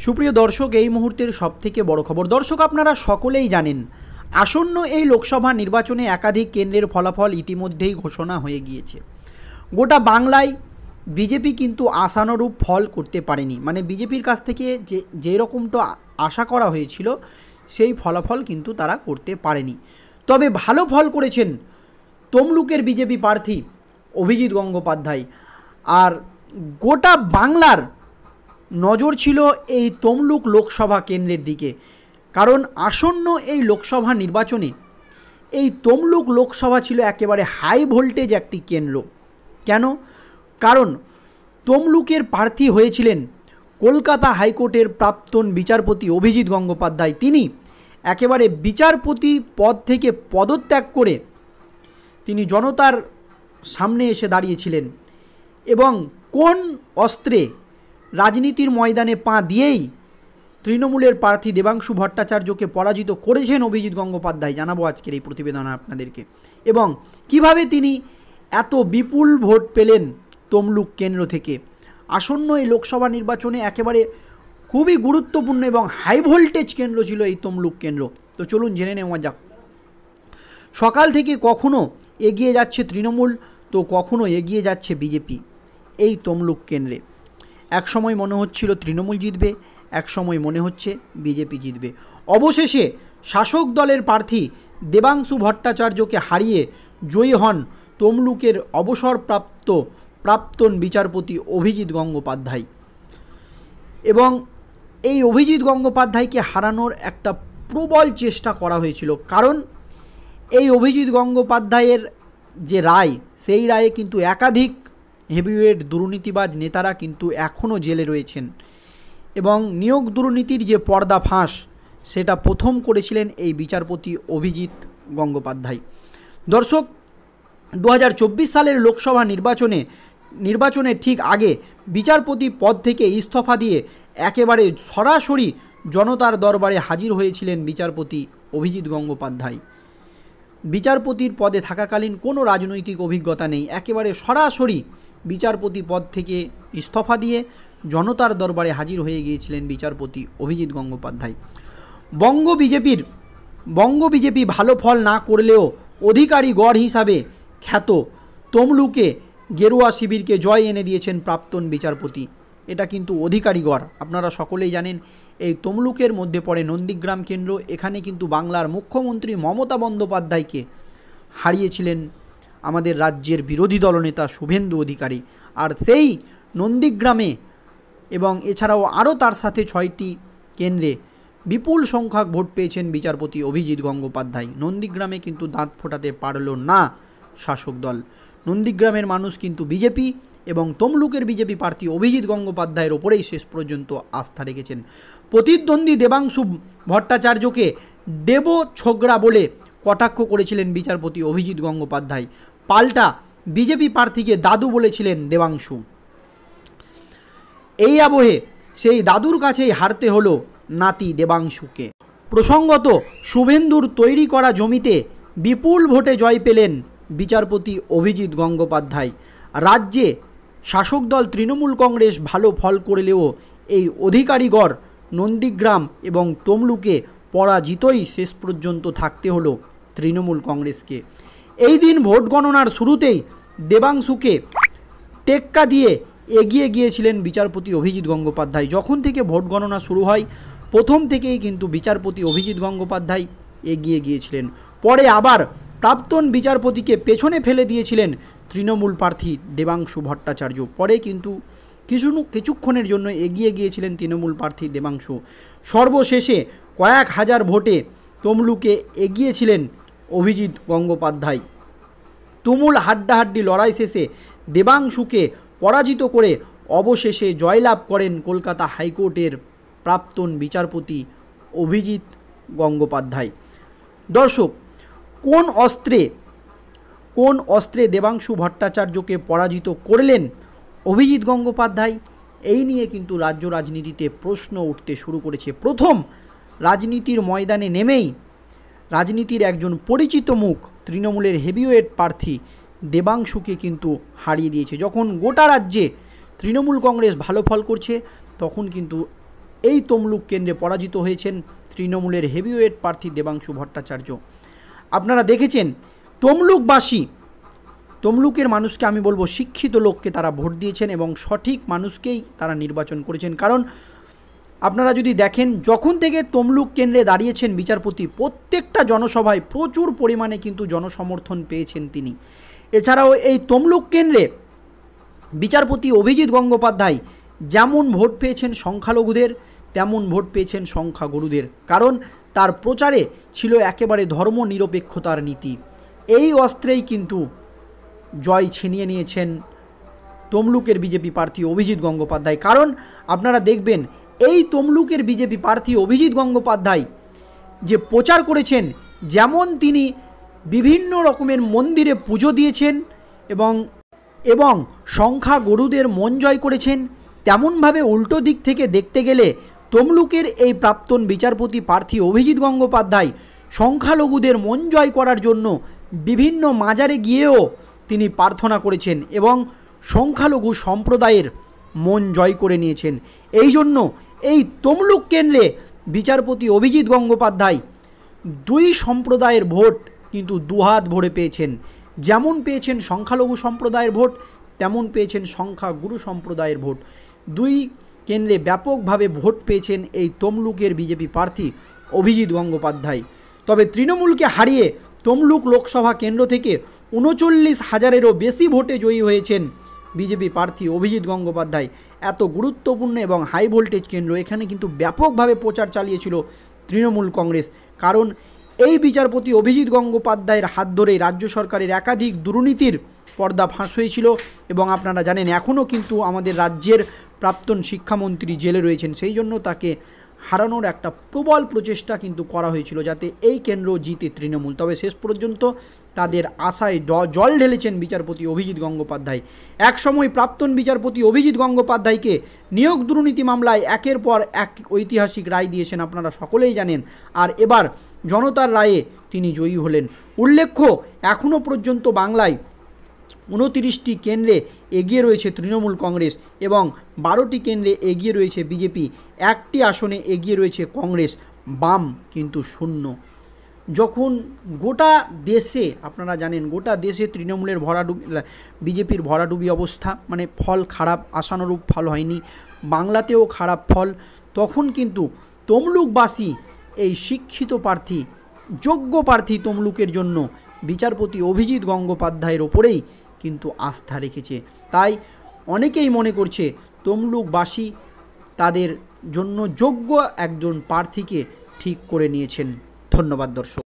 সুপ্রিয় দর্শক, এই মুহূর্তের সবথেকে বড় খবর। দর্শক, আপনারা সকলেই জানেন আসন্ন এই লোকসভা নির্বাচনে একাধিক কেন্দ্রের ফলাফল ইতিমধ্যেই ঘোষণা হয়ে গিয়েছে। গোটা বাংলায় বিজেপি কিন্তু আশানুরূপ ফল করতে পারেনি, মানে বিজেপির কাছ থেকে যে রকমটা আশা করা হয়েছিল সেই ফলাফল কিন্তু তারা করতে পারেনি। তবে ভালো ফল করেছেন তমলুকের বিজেপি প্রার্থী অভিজিৎ গঙ্গোপাধ্যায়। আর গোটা বাংলার নজর ছিল এই তমলুক লোকসভা কেন্দ্রের দিকে, কারণ আসন্ন এই লোকসভা নির্বাচনে এই তমলুক লোকসভা ছিল একেবারে হাই ভোল্টেজ একটি কেন্দ্র। কেন? কারণ তমলুকের প্রার্থী হয়েছিলেন কলকাতা হাইকোর্টের প্রাক্তন বিচারপতি অভিজিৎ গঙ্গোপাধ্যায়। তিনি একেবারে বিচারপতি পদ থেকে পদত্যাগ করে তিনি জনতার সামনে এসে দাঁড়িয়েছিলেন এবং কোন অস্ত্রে রাজনীতির ময়দানে পা দিয়েই তৃণমূলের প্রার্থী দেবাংশু ভট্টাচার্যকে পরাজিত করেছেন অভিজিৎ গঙ্গোপাধ্যায়, জানাবো আজকের এই প্রতিবেদনে আপনাদেরকে। এবং কিভাবে তিনি এত বিপুল ভোট পেলেন তমলুক কেন্দ্র থেকে। আসন্ন এই লোকসভা নির্বাচনে একেবারে খুবই গুরুত্বপূর্ণ এবং হাই ভোল্টেজ কেন্দ্র ছিল এই তমলুক কেন্দ্র। তো চলুন জেনে নেওয়া যাক। সকাল থেকে কখনো এগিয়ে যাচ্ছে তৃণমূল, তো কখনো এগিয়ে যাচ্ছে বিজেপি এই তমলুক কেন্দ্রে। এক সময় মনে হচ্ছিল তৃণমূল জিতবে, এক সময় মনে হচ্ছে বিজেপি জিতবে। অবশেষে শাসক দলের প্রার্থী দেবাংশু ভট্টাচার্যকে হারিয়ে জয়ী হন তমলুকের অবসরপ্রাপ্ত প্রাক্তন বিচারপতি অভিজিৎ গঙ্গোপাধ্যায়। এবং এই অভিজিৎ গঙ্গোপাধ্যায়কে হারানোর একটা প্রবল চেষ্টা করা হয়েছিল, কারণ এই অভিজিৎ গঙ্গোপাধ্যায়ের যে রায়, সেই রায়ে কিন্তু একাধিক হেভিওয়েট দুর্নীতিবাজ নেতারা কিন্তু এখনও জেলে রয়েছেন। এবং নিয়োগ দুর্নীতির যে পর্দা ফাঁস, সেটা প্রথম করেছিলেন এই বিচারপতি অভিজিৎ গঙ্গোপাধ্যায়। দর্শক, 2024 সালের লোকসভা নির্বাচনের ঠিক আগে বিচারপতি পদ থেকে ইস্তফা দিয়ে একেবারে সরাসরি জনতার দরবারে হাজির হয়েছিলেন বিচারপতি অভিজিৎ গঙ্গোপাধ্যায়। বিচারপতির পদে থাকাকালীন কোনো রাজনৈতিক অভিজ্ঞতা নেই, একেবারে সরাসরি বিচারপতি পদ থেকে ইস্তফা দিয়ে জনতার দরবারে হাজির হয়ে গিয়েছিলেন বিচারপতি অভিজিৎ গঙ্গোপাধ্যায়। বঙ্গ বিজেপি ভালো ফল না করলেও অধিকারী গড় হিসাবে খ্যাত তমলুকে গেরুয়া শিবিরকে জয় এনে দিয়েছেন প্রাক্তন বিচারপতি। এটা কিন্তু অধিকারী গড়, আপনারা সকলেই জানেন। এই তমলুকের মধ্যে পড়ে নন্দীগ্রাম কেন্দ্র। এখানে কিন্তু বাংলার মুখ্যমন্ত্রী মমতা বন্দ্যোপাধ্যায়কে হারিয়েছিলেন আমাদের রাজ্যের বিরোধী দলনেতা শুভেন্দু অধিকারী। আর সেই নন্দীগ্রামে এবং এছাড়াও আরও তার সাথে 6টি কেন্দ্রে বিপুল সংখ্যক ভোট পেয়েছেন বিচারপতি অভিজিৎ গঙ্গোপাধ্যায়। নন্দীগ্রামে কিন্তু দাঁত ফোটাতে পারল না শাসক দল। নন্দীগ্রামের মানুষ কিন্তু বিজেপি এবং তমলুকের বিজেপি প্রার্থী অভিজিৎ গঙ্গোপাধ্যায়ের ওপরেই শেষ পর্যন্ত আস্থা রেখেছেন। প্রতিদ্বন্দ্বী দেবাংশু ভট্টাচার্যকে দেব ছোগরা বলে কটাক্ষ করেছিলেন বিচারপতি অভিজিৎ গঙ্গোপাধ্যায়। পাল্টা বিজেপি প্রার্থীকে দাদু বলেছিলেন দেবাংশু। এই আবহে সেই দাদুর কাছেই হারতে হলো নাতি দেবাংশুকে। প্রসঙ্গত, শুভেন্দুর তৈরি করা জমিতে বিপুল ভোটে জয় পেলেন বিচারপতি অভিজিৎ গঙ্গোপাধ্যায়। রাজ্যে শাসক দল তৃণমূল কংগ্রেস ভালো ফল করলেও এই অধিকারীগড় নন্দীগ্রাম এবং তমলুকে পরাজিতই শেষ পর্যন্ত থাকতে হলো তৃণমূল কংগ্রেসকে। এই দিন ভোট গণনার শুরুতেই দেবাংশুকে টেক্কা দিয়ে এগিয়ে গিয়েছিলেন বিচারপতি অভিজিৎ গঙ্গোপাধ্যায়। যখন থেকে ভোট গণনা শুরু হয় প্রথম থেকেই কিন্তু বিচারপতি অভিজিৎ গঙ্গোপাধ্যায় এগিয়ে গিয়েছিলেন। পরে আবার প্রাক্তন বিচারপতিকে পেছনে ফেলে দিয়েছিলেন তৃণমূল প্রার্থী দেবাংশু ভট্টাচার্য। পরে কিন্তু কিছুক্ষণের জন্য এগিয়ে গিয়েছিলেন তৃণমূল প্রার্থী দেবাংশু। সর্বশেষে কয়েক হাজার ভোটে তমলুকে এগিয়েছিলেন অভিজিৎ গঙ্গোপাধ্যায়। তুমুল হাড্ডাহাড্ডি লড়াই শেষে দেবাংশুকে পরাজিত করে অবশেষে জয়লাভ করেন কলকাতা হাইকোর্টের প্রাক্তন বিচারপতি অভিজিৎ গঙ্গোপাধ্যায়। দর্শক, কোন অস্ত্রে দেবাংশু ভট্টাচার্যকে পরাজিত করলেন অভিজিৎ গঙ্গোপাধ্যায়, এই নিয়ে কিন্তু রাজ্য রাজনীতিতে প্রশ্ন উঠতে শুরু করেছে। প্রথম রাজনীতির ময়দানে নেমেই রাজনীতির একজন পরিচিত মুখ তৃণমূলের হেভিওয়েট প্রার্থী দেবাংশুকে কিন্তু হারিয়ে দিয়েছে। যখন গোটা রাজ্যে তৃণমূল কংগ্রেস ভালো ফল করছে, তখন কিন্তু এই তমলুক কেন্দ্রে পরাজিত হয়েছেন তৃণমূলের হেভিওয়েট প্রার্থী দেবাংশু ভট্টাচার্য। আপনারা দেখেছেন তমলুকবাসী, তমলুকের মানুষকে আমি বলবো শিক্ষিত লোককে তারা ভোট দিয়েছেন এবং সঠিক মানুষকেই তারা নির্বাচন করেছেন। কারণ আপনারা যদি দেখেন যখন থেকে তমলুক কেন্দ্রে দাঁড়িয়েছেন বিচারপতি, প্রত্যেকটা জনসভায় প্রচুর পরিমাণে কিন্তু জনসমর্থন পেয়েছেন তিনি। এছাড়াও এই তমলুক কেন্দ্রে বিচারপতি অভিজিৎ গঙ্গোপাধ্যায় যেমন ভোট পেয়েছেন সংখ্যালঘুদের, তেমন ভোট পেয়েছেন সংখ্যাগুরুদের। কারণ তার প্রচারে ছিল একেবারে ধর্মনিরপেক্ষতার নীতি। এই অস্ত্রেই কিন্তু জয় ছিনিয়ে নিয়েছেন তমলুকের বিজেপি প্রার্থী অভিজিৎ গঙ্গোপাধ্যায়। কারণ আপনারা দেখবেন এই তমলুকের বিজেপি প্রার্থী অভিজিৎ গঙ্গোপাধ্যায় যে প্রচার করেছেন, যেমন তিনি বিভিন্ন রকমের মন্দিরে পুজো দিয়েছেন এবং সংখ্যাগুরুদের মন জয় করেছেন, তেমনভাবে উল্টো দিক থেকে দেখতে গেলে তমলুকের এই প্রাক্তন বিচারপতি প্রার্থী অভিজিৎ গঙ্গোপাধ্যায় সংখ্যালঘুদের মন জয় করার জন্য বিভিন্ন মাজারে গিয়েও তিনি প্রার্থনা করেছেন এবং সংখ্যালঘু সম্প্রদায়ের মন জয় করে নিয়েছেন। এই জন্য এই তমলুক কেন্দ্রে বিচারপতি অভিজিৎ গঙ্গোপাধ্যায় দুই সম্প্রদায়ের ভোট কিন্তু দুহাত ভরে পেয়েছেন। যেমন পেয়েছেন সংখ্যালঘু সম্প্রদায়ের ভোট, তেমন পেয়েছেন সংখ্যাগুরু সম্প্রদায়ের ভোট। দুই কেন্দ্রে ব্যাপকভাবে ভোট পেয়েছেন এই তমলুকের বিজেপি প্রার্থী অভিজিৎ গঙ্গোপাধ্যায়। তবে তৃণমূলকে হারিয়ে তমলুক লোকসভা কেন্দ্র থেকে ৩৯,০০০-এরও বেশি ভোটে জয়ী হয়েছেন বিজেপি প্রার্থী অভিজিৎ গঙ্গোপাধ্যায়। এত গুরুত্বপূর্ণ এবং হাই ভোল্টেজ কেন্দ্র, এখানে কিন্তু ব্যাপকভাবে প্রচার চালিয়েছিল তৃণমূল কংগ্রেস। কারণ এই বিচারপতি অভিজিৎ গঙ্গোপাধ্যায়ের হাত ধরেই রাজ্য সরকারের একাধিক দুর্নীতির পর্দা ফাঁস হয়েছিল এবং আপনারা জানেন এখনও কিন্তু আমাদের রাজ্যের প্রাক্তন শিক্ষামন্ত্রী জেলে রয়েছেন। সেই জন্য তাকে হারানোর একটা প্রবল প্রচেষ্টা কিন্তু করা হয়েছিল যাতে এই কেন্দ্র জিতে তৃণমূল। তবে শেষ পর্যন্ত তাদের আশায় জল ঢেলেছেন বিচারপতি অভিজিৎ গঙ্গোপাধ্যায়। একসময় প্রাক্তন বিচারপতি অভিজিৎ গঙ্গোপাধ্যায়কে নিয়োগ দুর্নীতি মামলায় একের পর এক ঐতিহাসিক রায় দিয়েছেন, আপনারা সকলেই জানেন। আর এবার জনতার রায়ে তিনি জয়ী হলেন। উল্লেখ্য এখনও পর্যন্ত বাংলায় 29টি কেন্দ্রে এগিয়ে রয়েছে তৃণমূল কংগ্রেস এবং 12টি কেন্দ্রে এগিয়ে রয়েছে বিজেপি, 1টি আসনে এগিয়ে রয়েছে কংগ্রেস, বাম কিন্তু শূন্য। যখন গোটা দেশে আপনারা জানেন গোটা দেশে তৃণমূলের বিজেপির ভরাডুবি অবস্থা, মানে ফল খারাপ, আশানুরূপ ফল হয়নি, বাংলাতেও খারাপ ফল, তখন কিন্তু তমলুকবাসী এই শিক্ষিত প্রার্থী, যোগ্য প্রার্থী তমলুকের জন্য বিচারপতি অভিজিৎ গঙ্গোপাধ্যায়ের ওপরেই কিন্তু আস্থা রেখেছে। তাই অনেকেই মনে করছে তমলুকবাসী তাদের জন্য যোগ্য একজন প্রার্থীকে ঠিক করে নিয়েছেন। ধন্যবাদ দর্শক।